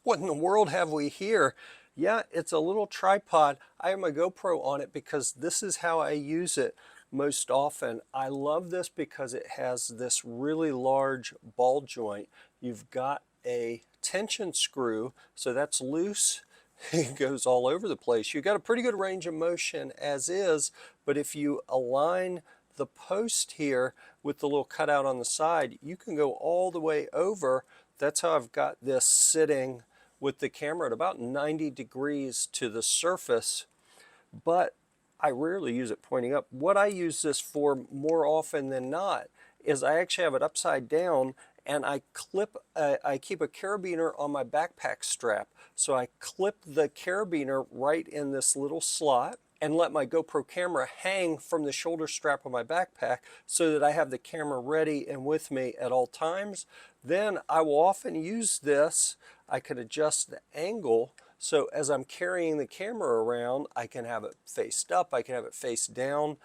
What in the world have we here? Yeah, it's a little tripod. I have my GoPro on it because this is how I use it most often. I love this because it has this really large ball joint. You've got a tension screw, so that's loose. It goes all over the place. You've got a pretty good range of motion as is, but if you align the post here with the little cutout on the side, you can go all the way over. That's how I've got this sitting with the camera at about 90 degrees to the surface, but I rarely use it pointing up. What I use this for more often than not is I actually have it upside down, and I keep a carabiner on my backpack strap. So I clip the carabiner right in this little slot and let my GoPro camera hang from the shoulder strap of my backpack so that I have the camera ready and with me at all times. Then I will often use this. I can adjust the angle, so as I'm carrying the camera around, I can have it faced up, I can have it face down.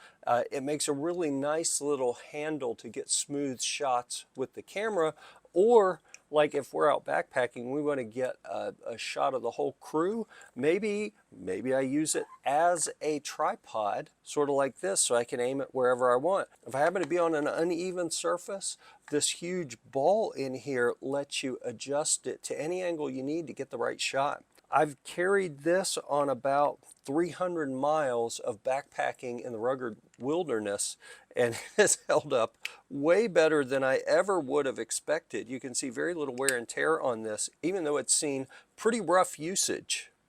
It makes a really nice little handle to get smooth shots with the camera, or like if we're out backpacking, we want to get a shot of the whole crew. Maybe I use it as a tripod, sort of like this, so I can aim it wherever I want. If I happen to be on an uneven surface, this huge ball in here lets you adjust it to any angle you need to get the right shot. I've carried this on about 300 miles of backpacking in the rugged wilderness, and it has held up way better than I ever would have expected. You can see very little wear and tear on this, even though it's seen pretty rough usage.